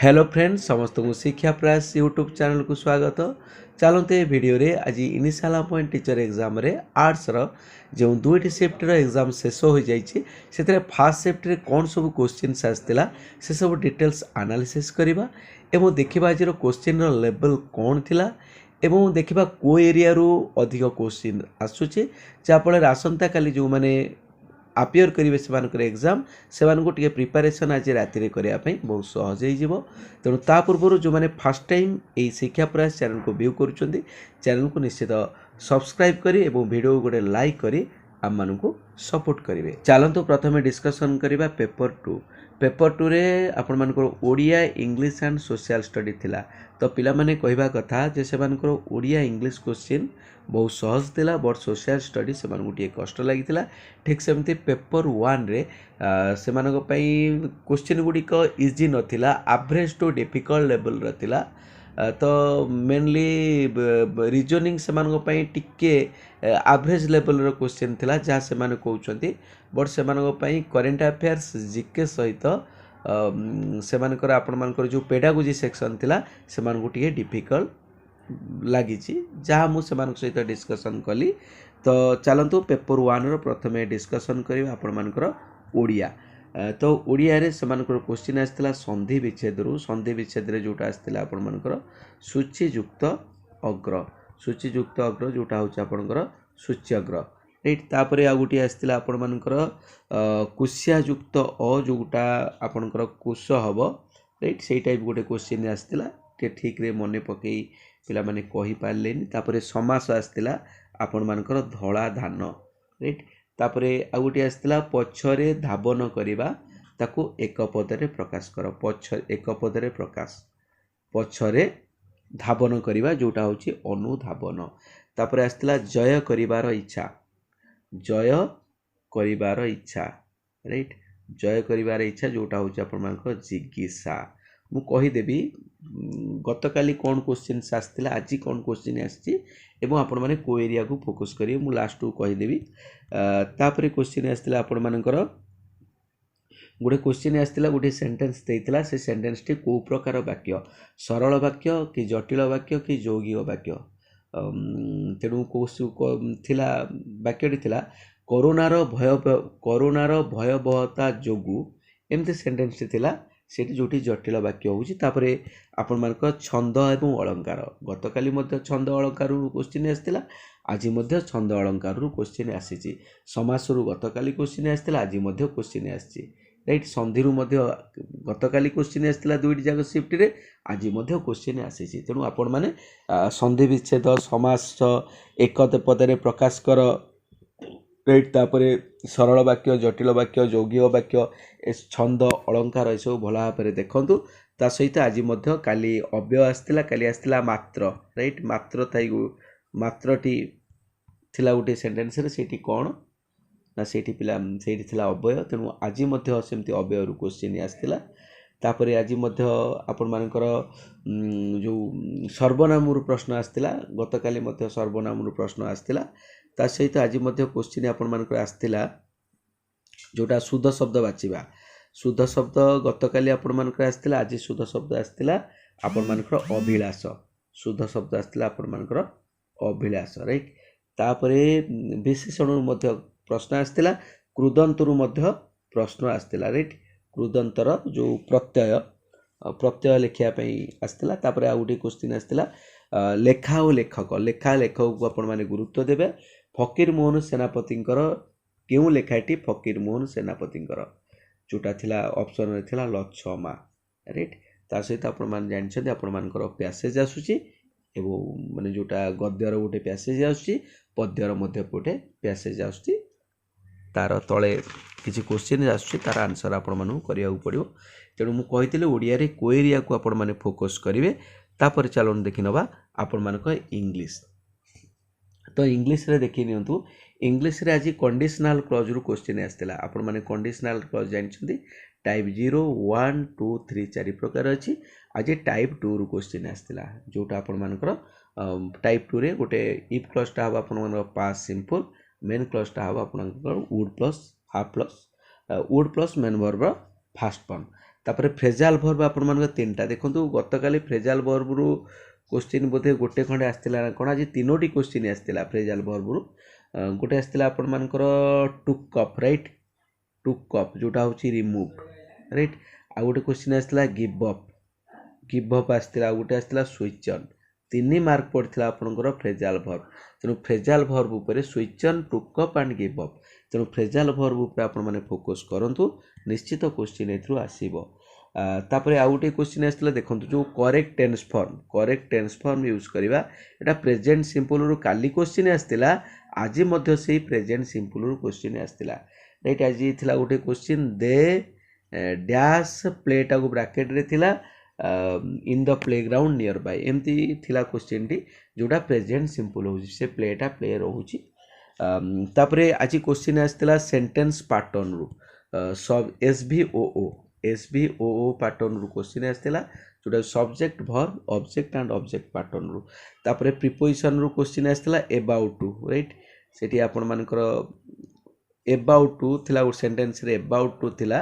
Hello friends समस्त को शिक्षा प्रयास यूट्यूब चैनल को स्वागत। चलते वीडियो रे आज इनिशियल पॉइंट टीचर एग्जाम रे आर्ट्स रो जो दुईटी शिफ्ट रो एग्जाम शेष हो जाइए से फास्ट शिफ्ट रे कौन सब क्वेश्चन आसाला से सब डिटेल्स एनालिसिस करवा एवं देखा आज क्वेश्चन रो लेवल कौन थिला एवं देखा को एरिया रू अधिक क्वेश्चन आसूचे जहाँफल आसंता काली जो मैंने आपियर करेंगे से एग्जाम से प्रिपारेसन आज राति करने बहुत सहज हो। तेणु ता पूर्व जो मैंने फास्ट टाइम ये शिक्षा प्रयास चैनल को व्यू करुँच चैनल को निश्चित सब्सक्राइब करी एवं वीडियो गोटे लाइक करी आम मान को सपोर्ट करेंगे। चलतु प्रथम डिस्कसन करवा पेपर टू रे आपण मानकर Odia English and social study थिला। तो पिला माने कहवा कथा जे से मानकर ओडिया इंग्लिश क्वेश्चन बहुत सहज थिला बट सोशल स्टडी से मानकु टिके कष्ट लागिथिला। ठीक सेमती पेपर 1 रे से मानक पई क्वेश्चन गुडिक इजी नथिला एवरेज टू डिफिकल्ट लेवल रथिला। तो मेनली रिजनिंग से मानक पई टिके एवरेज लेवल रो क्वेश्चन थिला जहाँ से माने कहउचंती बट से मानक पई करेंट अफेयर्स जीके सहित से मानकर आपण मानकर जो पेडागोजी सेक्शन थिला से मानकु टिके डिफिकल्ट लगी जहाँ मुझे सहित डिस्कसन कली। तो चलतु पेपर 1 रो प्रथमे डिस्कसन करिवा आपण मानकर ओडिया। तो ओडिया रे से मानकर क्वेश्चन आसला संधि विच्छेद रु संधि विच्छेद रे जोटा आसला आपण मानकर सूचीयुक्त अग्र जोटा होची आपनकर सूच्यग्र राइट। तापरे आ गुटी आसला आपण मानकर कुश्यायुक्त अ जोटा आपनकर कुश हबो राइट सेही टाइप गोटे क्वेश्चन आसला ठीक रे मने पकई पिला माने कहि पारलेनी। तापरे समास आसला आपण मानकर धला धान राइट। तापरे आ गुटी आसला पछरे धावन करिबा ताकू एक पदरे प्रकाश कर एक पदरे प्रकाश पछरे धावन करिबा जोटा होची अनुधावन। तापरे आसला जय करिबार इच्छा राइट जय करिबार इच्छा जोटा होची आपण मानकर जिज्ञासा। मु कहीदेवी गतकाली कौन क्वेश्चन आसला आज कौन क्वेश्चन आसी आपण मैंने को एरिया को फोकस करिए मु लास्ट को कहीदेवी। तापरे क्वेश्चन आसला आपण मानकर गोटे क्वेश्चन आसला गोटे सेंटेंस देइतला से सेंटेंस टी को प्रकार वाक्य सरल वाक्य कि जटिल वाक्य कि यौगिक वाक्य। तेणु थिला वाक्यटी थिला कोरोनार भयावहता जोगु एमती सेंटेंस टी थिला सेठी जोटी जटिल वाक्य होउची। तापरे आपण मानक छंद एवं अलंकार गतकाली मध्य छंद अलंकार क्वेश्चन आसला आज मध्य छंद अलंकार क्वेश्चन आसीची। समास रु गतकाली क्वेश्चन आसला आज मध्य क्वेश्चन आसीची राइट। संधि रु मध्य गतकाली क्वेश्चन आसला दुईटी जाक शिफ्ट रे आज मध्य क्वेश्चन आसीची। तेणु आपण माने संधि विच्छेद समास एक पदरे प्रकाश कर राइट। तापरे सरल वाक्य जटिल वाक्य यौगिक वाक्य छंद अलंकार ये सब भल भाव में देखु। ता सहित आज मध्य काली अव्यय आसला काली आसला मात्र राइट मात्र थाई मात्रटी थिला गोटे सेंटेंस रे सेठी कौन ना सेठी पिला सेठी थिला अव्यय। तेणु आज मध्य सेमती अव्यय रु क्वेश्चन आसला। तापरे आज मध्य आपण मानकर जो सर्वनाम रु प्रश्न आसला गतकाली मध्य सर्वनाम रु प्रश्न आसला। ता सहित आज मध्य क्वेश्चन आपण मानकर आसला जोटा शुद्ध शब्द बाचिबा शुद्ध शब्द गतकाली आपण मानकर आसला आज शुद्ध शब्द आसला आपण मानकर अभिलाष शुद्ध शब्द आसला आपण मानकर अभिलाष राइट। तापरे विशेषण मध्य प्रश्न आसला कृदंत रु मध्य प्रश्न आसला राइट कृदंतर जो प्रत्यय लिखिया पई आसला। तापरे आ गुटी क्वेश्चन आसला लेखा और लेखक को आपण माने गुरुत्व देबे। फकीर मोहन सेनापतिंकर केउ लेखाटी फकीर मोहन सेनापतिंकर जोटा थिला ऑप्शन रे थिला लछमा राइट। ता सहित आपण मान जानछथि आपण मानकर पैसेज आसुची एवं माने जोटा गद्यर गोटे पैसेज आसुची पद्यर मध्य गोटे पैसेज आसुची तार तळे किछि क्वेश्चन आसुची तार आंसर आपण मानु करिया पड़ियो। तेणु मु कहितले ओडिया रे को एरिया को आपण माने फोकस करिवे। तापर चलन देखि नबा आपण मानक इंग्लिश। तो इंग्लिश रे देखि नियंतु इंग्लिश रे आज कंडीशनल क्लॉज रु क्वेश्चन आसला आपण माने कंडीशनल क्लॉज जानछथि टाइप 0 1 2 3 4 प्रकार अछि। आज टाइप 2 रु क्वेश्चन आसला जोटा आपण मानकर टाइप 2 रे गोटे इफ क्लॉज ता आपण मानकर पास सिंपल मेन क्लॉज ता आपण मानकर would plus half plus would plus main verb fast form. तापर फ्रेजाल वर्ब आपण मान तीनटा देखंतु गतकाली फ्रेजाल वर्ब रु क्वेश्चन बोधे गोटे खंडे आसतिला कोन आज तीनोटी क्वेश्चन आसतिला फ्रेजाल वर्ब रु गोटे आसतिला आपण मानकर took up right took up जोटा होची रिमूव राइट आ गोटे क्वेश्चन आसतिला गिव अप आसतिला आ गोटे आसतिला स्विच ऑन 3 मार्क पड़ता आपंकर फ्रेजाल वर्ब तेणु फ्रेजाल वर्ब उपर switch on took up and give up तेणु फ्रेजाल वर्ब उपर आपण माने फोकस करंतु निश्चित क्वेश्चन एथरू आसीबो तापर आ गोटे क्वेश्चन आसला देखंतु जो करेक्ट टेंस फॉर्म यूज करबा एटा प्रेजेंट सिंपल रु काली क्वेश्चन आसतिला आज मध्य से प्रेजेंट सिंपल रु क्वेश्चन आसतिला राइट आज थिला गोटे क्वेश्चन दे डैश प्लेटा को ब्रैकेट रे थिला in the playground near by एमती थिला क्वेश्चन टी जोटा प्रेजेंट सिंपल हो से प्लेटा प्ले रोची तापरे आज क्वेश्चन आसतिला सेंटेंस पैटर्न रु सब एसवीओओ पैटर्न रु क्वेश्चन आसतिला जोटा subject verb object and object pattern रु तापरे प्रीपोजिशन रु क्वेश्चन आसतिला अबाउट टू राइट सेठी आपण मानकर अबाउट टू थिला सेंटेंस रे अबाउट टू थिला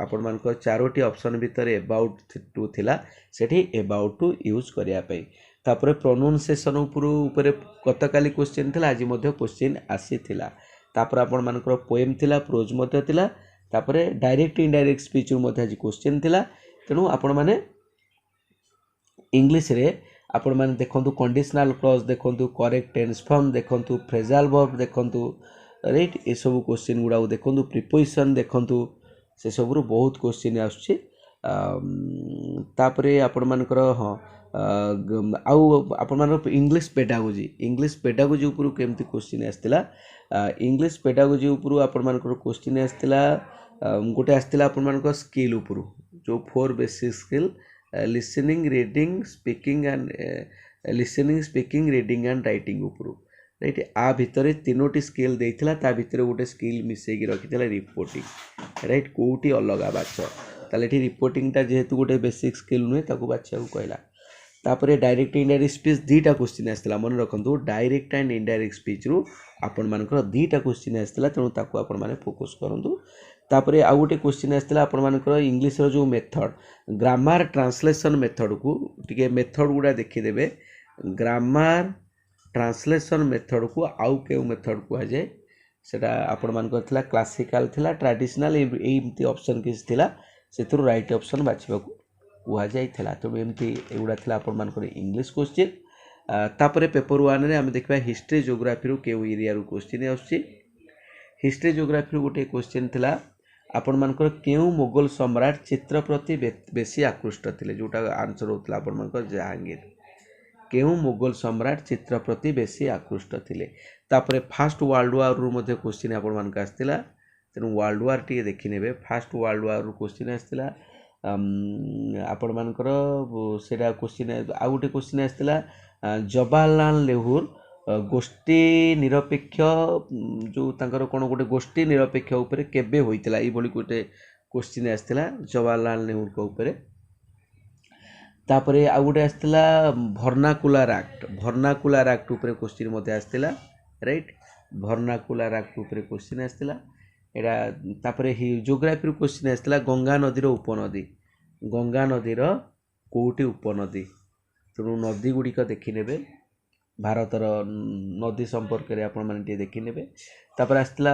आपण मानकर चारोटी ऑप्शन भीतर अबाउट टू थिला सेठी अबाउट टू यूज करिया पई तापर प्रोनाउंसिएशन ऊपर गतकाली क्वेश्चन थिला आज मध्य क्वेश्चन आसी थिला तापर आपण मानकर पोएम थिला प्रोज मध्य थिला तापर डायरेक्ट इनडायरेक्ट स्पीच मध्य आज क्वेश्चन थिला तेणु आपण माने इंग्लिश रे आपण माने देखंतु कंडीशनल क्लॉज देखंतु करेक्ट टेंस फॉर्म देखंतु फ्रेजाल वर्ब देखंतु राइट ए सब क्वेश्चन गुडा देखंतु प्रीपोजिशन देखंतु से सबरु बहुत क्वेश्चन आसुची तापरे आपण मानकर हाँ आउ आपण मानकर इंग्लिश पेडागोजी ऊपर केमती क्वेश्चन आसतिला इंग्लिश पेडागोजी ऊपर आपण मानकर क्वेश्चन आसतिला गोटे आसतिला आपण मानकर स्किल ऊपर जो 4 basic skill listening speaking reading and writing ऊपर राइट आ भितर तीनोटी स्किल देइथिला ता भितर गोटे स्किल मिसेई की रखिथिला रिपोर्टिंग राइट कोउटी अलगा बाछ ताले एठी रिपोर्टिंग ता जेहेतु गोटे बेसिक स्किल नुहे ताकू बाछिया को कहला तापरे डायरेक्ट इनडायरेक्ट स्पीच दीटा क्वेश्चन आसतिला मन रखंतु डायरेक्ट एंड इनडायरेक्ट स्पीच रु आपण मानकर दीटा क्वेश्चन आसतिला तेणु ताकू आपण माने फोकस करंतु तापरे आ गोटे क्वेश्चन आसतिला आपण मानकर इंग्लिश रो जो मेथड ग्रामर ट्रांसलेशन मेथड को टिके मेथड गुडा देखि देबे ग्रामर ट्रांसलेशन मेथड को आउ के मेथड को जाए सेटा आपण मानकर थिला क्लासिकल थिला ट्रेडिशनल एमती ऑप्शन किस थिला सेथुर राइट ऑप्शन बाछिबा को कुआ जाय थिला तो एमती एगुडा थिला आपण मानकर इंग्लिश क्वेश्चन तापरे पेपर 1 रे हम देखबा हिस्ट्री ज्योग्राफी रो के एरिया रो क्वेश्चन आउची हिस्ट्री ज्योग्राफी रो गोटे क्वेश्चन थिला आपण मानकर केउ मुगल सम्राट चित्र प्रति बेसी आकृष्ट थिले जोटा आंसर होतला आपण मानकर जहांगीर केउ मुगल सम्राट चित्र प्रति बेसी आकृष्ट थिले तापरे फास्ट वर्ल्ड वार रु मध्ये क्वेश्चन आपण मानक आस्तिला तेनु वर्ल्ड वार टी देखि नेबे फास्ट वर्ल्ड वार रु क्वेश्चन आस्तिला आपण मानकर सेडा क्वेश्चन आ गोटे क्वेश्चन आस्तिला जवाहरलाल नेहरू गोष्ठी निरपेक्ष जो तांकर कोन गोटे गोष्ठी निरपेक्ष ऊपर केबे होइतिला ई बोली गोटे क्वेश्चन आस्तिला जवाहरलाल नेहरू को ऊपर तापरे आ गोटे आस्तिला वर्नाकुलर एक्ट ऊपर क्वेश्चन मते आस्तिला राइट वर्नाकुलर एक्ट ऊपर क्वेश्चन आस्तिला एडा तापरे ज्योग्राफी क्वेश्चन आस्तिला गंगा नदीर उपनदी गंगा नदीर कोउटी उपनदी तेणु नदी गुड़िक देखि नेबे भारतर नदी संपर्क रे आपण माने टी देखि नेबे तापर आस्तिला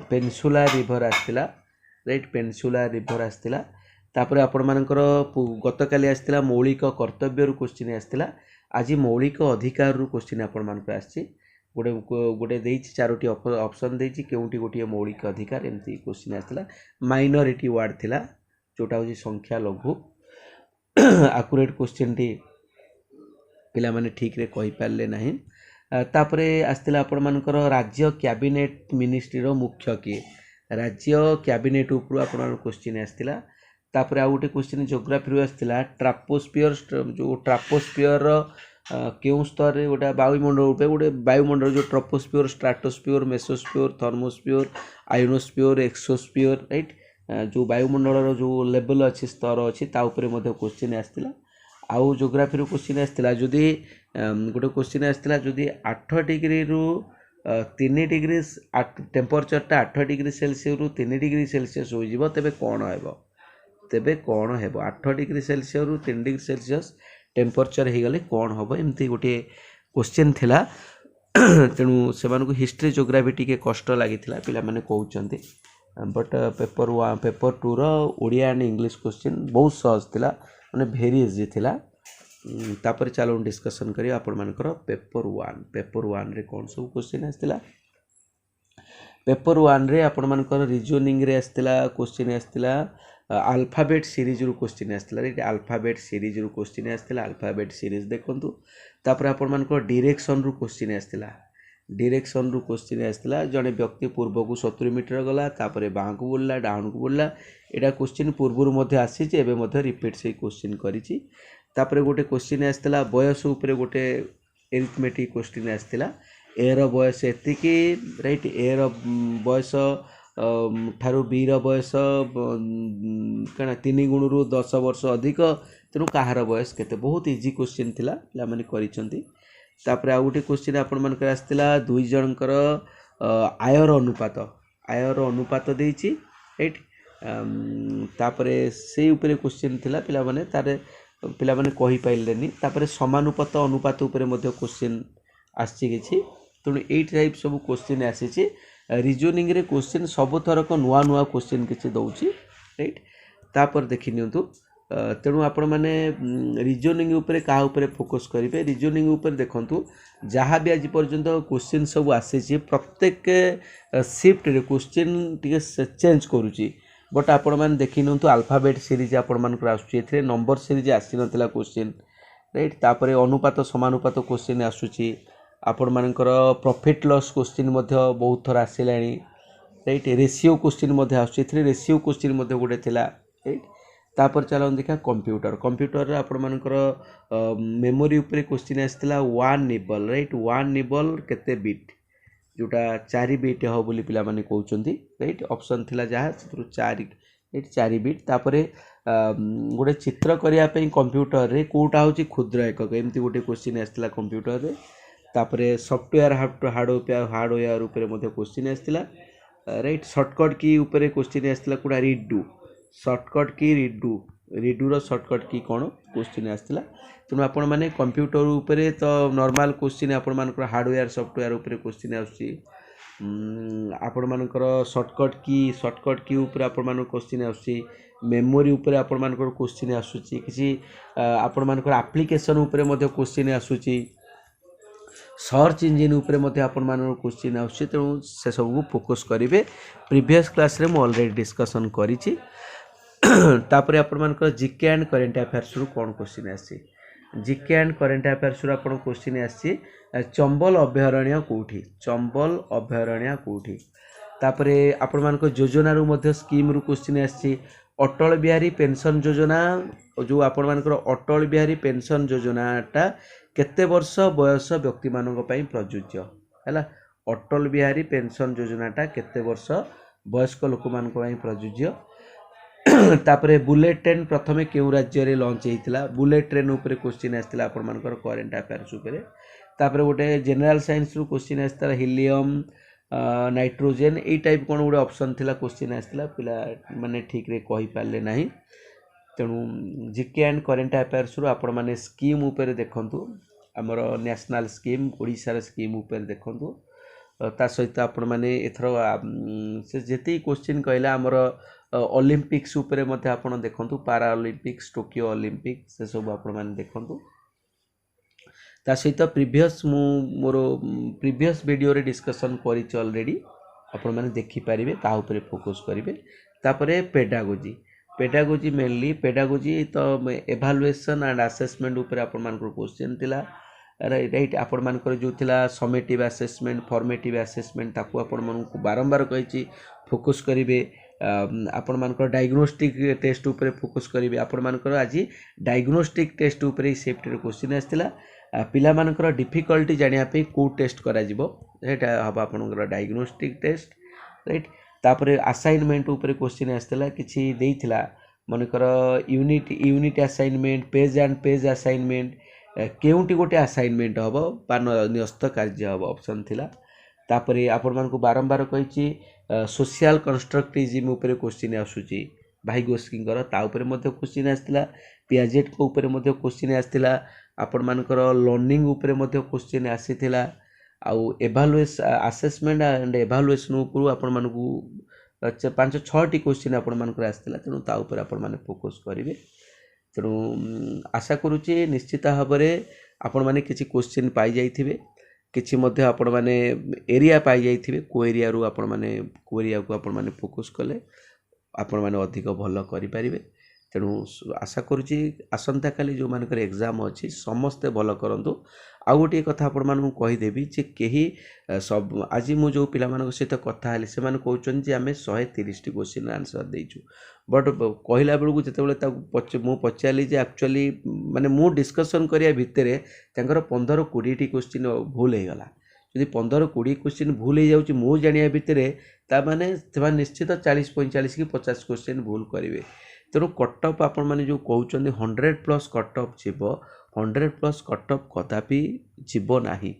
पेनिनसुला रिवर आस्तिला राइट पेनिनसुला रिवर आस्तिला तापर आपण मानकर गतकाली आस्तिला मौलिक कर्तव्य रु क्वेश्चन आस्तिला आज मौलिक अधिकार रु क्वेश्चन आपण मानकर आछि गोटे गोटे देइछि चारोटी ऑप्शन देइछि केउटी गोटे मौलिक अधिकार एमती क्वेश्चन आस्तिला माइनॉरिटी वर्ड थिला जोटा होछि संख्या लघु एक्यूरेट क्वेश्चन टी पिला माने ठीक रे कहि पारले नाही तापरे आस्तिला आपण मानकर राज्य कैबिनेट मिनिस्ट्री रो मुख्य के राज्य कैबिनेट ऊपर आपण क्वेश्चन आस्तिला तापर आ गोटे क्वेश्चन ज्योग्राफी रो आस्तिला ट्रापोस्फियर जो ट्रापोस्फियर केउ स्तर रे गोटा वायुमंडल ऊपर गोटे वायुमंडल जो troposphere stratosphere mesosphere thermosphere ionosphere exosphere right जो वायुमंडल रो जो लेवल अछि स्तर अछि ता ऊपर मध्ये क्वेश्चन आस्तिला आउ ज्योग्राफी रो क्वेश्चन आस्तिला जदी गोटे क्वेश्चन आस्तिला जदी 8 डिग्री रु 3 डिग्री टेम्परेचर टा 8 डिग्री सेल्सियस रु 3 डिग्री सेल्सियस हो जिवो तबे कोन हेबो तेबे कौन हेबो 8 डिग्री सेल्सियस रु 3 डिग्री सेल्सियस टेम्परेचर हो गले कौन हम एमती गोटे क्वेश्चन थिला तेणु से हिस्ट्री जोग्राफी टी कष्ट लगी पिला माने कहते but paper 2 Odia and English question बहुत सहज थिला माने भेरी इजी थिला। तापर चलो डिस्कसन करिया आपण मानकर पेपर 1 रे कौन सब क्वेश्चन आसला। पेपर 1 रे आपण मानकर रीजनिंग रे आसला क्वेश्चन आसला अल्फाबेट सीरीज रु क्वेश्चन आसला रे अल्फाबेट सीरीज रु क्वेश्चन आसला अल्फाबेट सीरीज देखंतु। तापर आपण मानकर डायरेक्शन रु क्वेश्चन आसला डायरेक्शन रु क्वेश्चन आसला जड़े व्यक्ति पूर्व को 70 मीटर गला तापर बाँ को बुलला डाउन को बुलला एटा क्वेश्चन पूर्व मध्य आसी एबे मध्य रिपीट से क्वेश्चन करिछि। तापर गोटे क्वेश्चन आसला बयस उपरे गोटे एरिथमेटिक क्वेश्चन आसला एर बयस एतिकी राइट एर बयस ठारू बीर बयस कण 3 गुण रु 10 वर्ष अधिक तेणु कहार बयस केते बहुत इजी क्वेश्चन थिला पिला माने करिसंती। तापर आ गोटे क्वेश्चन आपण मानकर आसला दुई जनकर आयर अनुपात देइछि राइट तापर से उपरे क्वेश्चन थिला पिला माने तारे पिला माने कहि पाइलेनी। तापर समानुपात अनुपात उपरे मध्ये क्वेश्चन आछि किछि तेणु एई टाइप सब क्वेश्चन आसीछि। रीजनिंग रे क्वेश्चन सब थरक नुआ नुआ क्वेश्चन किछि दउछि राइट। तापर देखि नियंतु तेणु आपण माने रीजनिंग उपरे का उपरे फोकस करिवे रीजनिंग उपरे देखंतु जहाँ भी आज पर्यंत क्वेश्चन सब आसीछि प्रत्येक शिफ्ट रे क्वेश्चन टिके चेंज करूछि बट आपण माने देखि नियंतु अल्फाबेट सीरीज आपण मानकर आसुछि एथिरे नंबर सीरीज आसी नथिला क्वेश्चन राइट। तापर अनुपात समानुपात क्वेश्चन आसुछि आपण मानकर प्रॉफिट लॉस क्वेश्चन मध्ये बहुत थर आसिलानी राइट रेशियो क्वेश्चन मध्ये आसुछि एथिरे रेशियो क्वेश्चन मध्ये गोटे थिला राइट। तापर चलो देखा कंप्यूटर रे आपण मानकर मेमोरी उपरे क्वेश्चन आसला 1 निबल राइट 1 निबल केते बिट जोटा 4 बिट हो बोली पिला माने कहउचंती राइट ऑप्शन थिला जहा 4 राइट 4 बिट। तापर गोटे चित्र करिया पे कंप्यूटर रे कोटा होची क्षुद्र एकक एमती गोटे क्वेश्चन आसला कंप्यूटर रे। तापर सॉफ्टवेयर हार्डवेयर उपरे मध्ये क्वेश्चन आसला राइट। शॉर्टकट की उपरे क्वेश्चन आसला कोडा रीडू शॉर्टकट की रीडू रो शॉर्टकट की कोन क्वेश्चन आसला तेणु आपण माने कंप्यूटर उपरे तो नॉर्मल क्वेश्चन आपण मानकर हार्डवेयर सॉफ्टवेयर उपरे क्वेश्चन आउची आपण मानकर शॉर्टकट की उपरे आपण मानकर क्वेश्चन आउची मेमोरी उपरे आपण मानकर क्वेश्चन आसुची किसी आपण मानकर एप्लीकेशन उपरे मध्ये क्वेश्चन आसुची सर्च इंजिन उपरे मध्ये आपण मानकर क्वेश्चन आउची तेणु से सब को फोकस करिवे। प्रीवियस क्लास रे मु ऑलरेडी डिस्कशन करिछि। तापर आपण मानकर जीके एंड करंट अफेयर्स रु कोन क्वेश्चन आसी जीके एंड करंट अफेयर्स रु आपण क्वेश्चन आसी चंबल अभयारण्य कोठी तापर आपण मानकर योजना रु मध्ये स्कीम रु क्वेश्चन आसी अटल बिहारी पेंशन योजना जो आपण मानकर अटल बिहारी पेंशन योजनाटा केते वर्ष बयस व्यक्ति मानक पई प्रযোज्य हैला अटल बिहारी पेंशन योजनाटा केते वर्ष वयस्क लोक मानक पई प्रযোज्य। तापर बुलेट ट्रेन प्रथमे केउ राज्य रे लॉन्च हेतिला बुलेट ट्रेन ऊपर क्वेश्चन आस्तिला आपण मानकर करंट अफेयर्स ऊपर। तापर गोटे जनरल साइंस रु क्वेश्चन आस्तिला हीलियम नाइट्रोजन ए टाइप कोन गोटे ऑप्शन थिला क्वेश्चन आस्तिला पिला माने ठीक रे कहि पाले नाही तेणु जीके एंड करंट अफेयर्स रु आपण माने स्कीम ऊपर देखंतु हमर नेशनल स्कीम ओडिसा रे स्कीम ऊपर देखंतु ता सहित आपण माने एथरो से जेती क्वेश्चन कहला हमर ओलंपिक्स उपरे मते आपण देखंतु पारा ओलंपिक्स टोक्यो ओलंपिक्स से सब आपण माने देखंतु ता सहित प्रीवियस वीडियो रे डिस्कशन करिच ऑलरेडी आपण माने देखि पारिबे ता ऊपर फोकस करिवे। तापरे पेडागोजी मेनली पेडागोजी तो इवैल्यूएशन एंड असेसमेंट ऊपर आपण मानकर क्वेश्चन थिला राइट आपण मानकर जो थिला समेटिव असेसमेंट फॉर्मेटिव असेसमेंट ताकू आपण मानकु बारंबार कहिची फोकस करिवे। आपण मानकर डायग्नोस्टिक टेस्ट ऊपर फोकस करिवे आपण मानकर आज डायग्नोस्टिक टेस्ट ऊपर सेफ्टी रे क्वेश्चन आस्तिला पिला मानकर डिफिकल्टी जानिया पे को टेस्ट करा जिवो एटा हबा आपनकर डायग्नोस्टिक टेस्ट राइट। तापरे असाइनमेंट ऊपर क्वेश्चन आस्तिला किछि देइथिला मानकर unit assignment page and page assignment केउटी गोटे असाइनमेंट हबो बा न्यस्त कार्य हबो ऑप्शन थिला। तापरे आपण मानकु बारंबार कहिछि सोशल कंस्ट्रक्टिविज्म ऊपर क्वेश्चन आसुची ଭାଇଗୋସ୍କିଙ୍କର ତା ଉପରେ ମଧ୍ୟ କ୍ୱେଶ୍ଚିନ୍ ଆସିଥିଲା। ପିଆଜେଟ୍ଙ୍କ ଉପରେ ମଧ୍ୟ କ୍ୱେଶ୍ଚିନ୍ ଆସିଥିଲା। ଆପଣମାନଙ୍କର ଲର୍ଣ୍ଣିଂ ଉପରେ ମଧ୍ୟ କ୍ୱେଶ୍ଚିନ୍ ଆସିଥିଲା। ଆଉ ଆସେସମେଣ୍ଟ ଆଣ୍ଡ ଏଭାଲୁଏସନ୍ ଉପରୁ ଆପଣମାନଙ୍କୁ 5-6ଟି କ୍ୱେଶ୍ଚିନ୍ ଆପଣମାନଙ୍କର ଆସିଥିଲା। ତେଣୁ ତା ଉପରେ ଆପଣମାନେ ଫୋକସ୍ କରିବେ। ତେଣୁ ଆଶା କରୁଛି ନିଶ୍ଚିତ ଭାବରେ ଆପଣମାନେ କିଛି କ୍ୱେଶ୍ଚିନ୍ ପାଇଯାଇଥିବେ। କିଛି ମଧ୍ୟ ଆପଣମାନେ ଏରିଆ ପାଇଯାଇଥିବେ, କେଉଁ ଏରିଆରୁ ଆପଣମାନେ କେଉଁ ଏରିଆକୁ ଆପଣମାନେ ଫୋକସ୍ କଲେ ଆପଣମାନେ ଅଧିକ ଭଲ କରିପାରିବେ। ତେଣୁ ଆଶା କରୁଛି ଆସନ୍ତାକାଲି ଯେଉଁମାନଙ୍କର ଏକ୍ଜାମ୍ ଅଛି ସମସ୍ତେ ଭଲ କରନ୍ତୁ। ଆଉ ଗୋଟିଏ କଥା ଆପଣମାନଙ୍କୁ କହିଦେବି ଯେ କେହି ଆଜି ମୁଁ ଯେଉଁ ପିଲାମାନଙ୍କ ସହିତ କଥା ହେଲି ସେମାନେ କହୁଛନ୍ତି ଯେ ଆମେ 130ଟି କ୍ୱେଶ୍ଚିନ୍ର ଆନ୍ସର୍ ଦେଇଛୁ। ବଟ୍ କହିଲା ବେଳକୁ ଯେତେବେଳେ ମୁଁ ପଚାରିଲି ଯେ ଆକ୍ଚୁଆଲି ମାନେ ମୁଁ ଡିସ୍କସନ୍ କରିବା ଭିତରେ ତାଙ୍କର 15-20ଟି କ୍ୱେଶ୍ଚିନ୍ ଭୁଲ ହେଇଗଲା। ଯଦି 15-20 କ୍ୱେଶ୍ଚିନ୍ ଭୁଲ ହେଇଯାଉଛି ମୁଁ ଜାଣିବା ଭିତରେ, ତାମାନେ ସେମାନେ ନିଶ୍ଚିତ 40-45 କି 50 କ୍ୱେଶ୍ଚିନ୍ ଭୁଲ କରିବେ। ତେଣୁ କଟଅଫ୍ ଆପଣମାନେ ଯେଉଁ କହୁଛନ୍ତି 100+ କଟଅଫ୍ ଯିବ, 100+ କଟଅଫ୍ କଦାପି ଯିବ ନାହିଁ,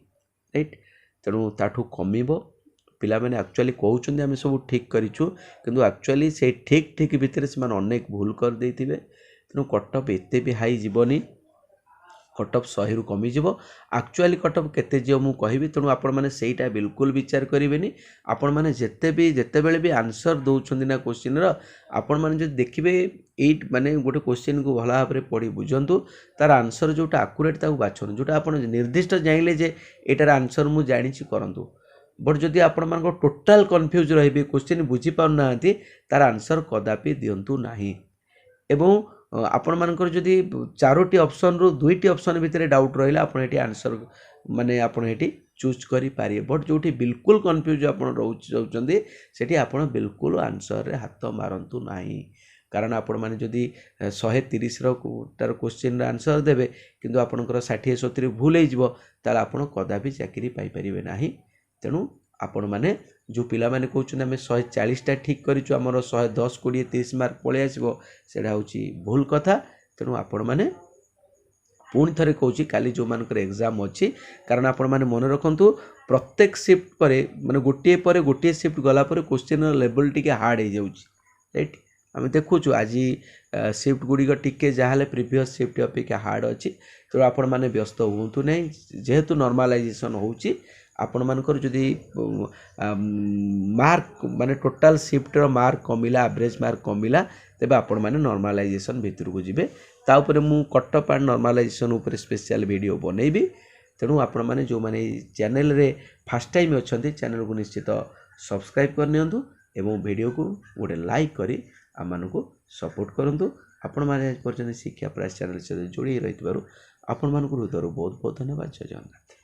ରାଇଟ୍। ତେଣୁ ତାଠୁ କମିବ। ପିଲାମାନେ ଆକ୍ଚୁଆଲି କହୁଛନ୍ତି ଆମେ ସବୁ ଠିକ୍ କରିଛୁ, କିନ୍ତୁ ଆକ୍ଚୁଆଲି ସେଇ ଠିକ୍ ଭିତରେ ସେମାନେ ଅନେକ ଭୁଲ କରିଦେଇଥିବେ। ତେଣୁ କଟଅଫ୍ ଏତେ ବି ହାଇ ଯିବନି, କଟଅଫ୍ 100ରୁ କମିଯିବ। ଆକ୍ଚୁଆଲି କଟଅଫ୍ କେତେ ଯିବ ମୁଁ କହିବି। ତେଣୁ ଆପଣମାନେ ସେଇଟା ବିଲକୁଲ ବିଚାର କରିବେନି। ଆପଣମାନେ ଯେତେବେଳେ ବି ଆନ୍ସର୍ ଦେଉଛନ୍ତି ନା କ୍ୱେଶ୍ଚିନ୍ର, ଆପଣମାନେ ଯଦି ଦେଖିବେ ମାନେ ଗୋଟେ କ୍ୱେଶ୍ଚିନ୍କୁ ଭଲ ଭାବରେ ପଢ଼ି ବୁଝନ୍ତୁ, ତାର ଆନ୍ସର୍ ଯେଉଁଟା ଆକୁରେଟ୍ ତାକୁ ବାଛନ୍ତୁ। ଯେଉଁଟା ଆପଣ ନିର୍ଦ୍ଦିଷ୍ଟ ଜାଣିଲେ ଯେ ଏଇଟାର ଆନ୍ସର୍ ମୁଁ ଜାଣିଛି କରନ୍ତୁ। ବଟ୍ ଯଦି ଆପଣମାନଙ୍କ ଟୋଟାଲ୍ କନଫ୍ୟୁଜ୍ ରହିବେ, କ୍ୱେଶ୍ଚିନ୍ ବୁଝିପାରୁନାହାନ୍ତି, ତାର ଆନ୍ସର୍ କଦାପି ଦିଅନ୍ତୁ ନାହିଁ। ଏବଂ ଆପଣମାନଙ୍କର ଯଦି 4ଟି ଅପସନ୍ରୁ 2ଟି ଅପସନ୍ ଭିତରେ ଡାଉଟ୍ ରହିଲା, ଆପଣ ଏଠି ଆନ୍ସର୍ ମାନେ ଆପଣ ଏଠି ଚୁଜ୍ କରିପାରିବେ। ବଟ୍ ଯେଉଁଠି ବିଲକୁଲ କନଫ୍ୟୁଜ୍ ଆପଣ ରହୁଛନ୍ତି ସେଠି ଆପଣ ବିଲକୁଲ ଆନ୍ସର୍ରେ ହାତ ମାରନ୍ତୁ ନାହିଁ। କାରଣ ଆପଣମାନେ ଯଦି 130ର ତାର କ୍ୱେଶ୍ଚିନ୍ର ଆନ୍ସର୍ ଦେବେ କିନ୍ତୁ ଆପଣଙ୍କର 60-70 ଭୁଲ ହେଇଯିବ, ତାହେଲେ ଆପଣ କଦାପି ଚାକିରି ପାଇପାରିବେ ନାହିଁ। ତେଣୁ ଆପଣମାନେ ଯେଉଁ ପିଲାମାନେ କହୁଛନ୍ତି ଆମେ 140ଟା ଠିକ୍ କରିଛୁ, ଆମର 110, 20, 30 ମାର୍କ ପଳେଇ ଆସିବ, ସେଇଟା ହେଉଛି ଭୁଲ କଥା। ତେଣୁ ଆପଣମାନେ ପୁଣି ଥରେ କହୁଛି କାଲି ଯେଉଁମାନଙ୍କର ଏକ୍ଜାମ୍ ଅଛି, କାରଣ ଆପଣମାନେ ମନେ ରଖନ୍ତୁ ପ୍ରତ୍ୟେକ ସିଫ୍ଟ ପରେ ମାନେ ଗୋଟିଏ ପରେ ଗୋଟିଏ ସିଫ୍ଟ ଗଲା ପରେ କ୍ୱେଶ୍ଚିନ୍ର ଲେବୁଲ୍ ଟିକେ ହାର୍ଡ଼ ହେଇଯାଉଛି, ରାଇଟ୍। ଆମେ ଦେଖୁଛୁ ଆଜି ସିଫ୍ଟ ଗୁଡ଼ିକ ଟିକେ ଯାହାହେଲେ ପ୍ରିଭିୟସ୍ ସିଫ୍ଟ ଅପେକ୍ଷା ହାର୍ଡ଼ ଅଛି। ତେଣୁ ଆପଣମାନେ ବ୍ୟସ୍ତ ହୁଅନ୍ତୁ ନାହିଁ। ଯେହେତୁ ନର୍ମାଲାଇଜେସନ୍ ହେଉଛି, ଆପଣମାନଙ୍କର ଯଦି ମାର୍କ ମାନେ ଟୋଟାଲ୍ ସିଫ୍ଟର ମାର୍କ କମିଲା, ଆଭରେଜ୍ ମାର୍କ କମିଲା, ତେବେ ଆପଣମାନେ ନର୍ମାଲାଇଜେସନ୍ ଭିତରକୁ ଯିବେ। ତା ଉପରେ ମୁଁ କଟଅଫ୍ ଆଣ୍ଡ ନର୍ମାଲାଇଜେସନ୍ ଉପରେ ସ୍ପେଶିଆଲ୍ ଭିଡ଼ିଓ ବନେଇବି। ତେଣୁ ଆପଣମାନେ ଯେଉଁମାନେ ଏଇ ଚ୍ୟାନେଲ୍ରେ ଫାର୍ଷ୍ଟ ଟାଇମ୍ ଅଛନ୍ତି, ଚ୍ୟାନେଲ୍କୁ ନିଶ୍ଚିତ ସବସ୍କ୍ରାଇବ୍ କରିନିଅନ୍ତୁ ଏବଂ ଭିଡ଼ିଓକୁ ଗୋଟେ ଲାଇକ୍ କରି ଆମମାନଙ୍କୁ ସପୋର୍ଟ କରନ୍ତୁ। ଆପଣମାନେ ଆଜି ପର୍ଯ୍ୟନ୍ତ ଶିକ୍ଷା ପ୍ରୟାସ ଚ୍ୟାନେଲ୍ ସହିତ ଯୋଡ଼ି ରହିଥିବାରୁ ଆପଣମାନଙ୍କୁ ହୃଦୟରୁ ବହୁତ ବହୁତ ଧନ୍ୟବାଦ। ଜୟ ଜଗନ୍ନାଥ।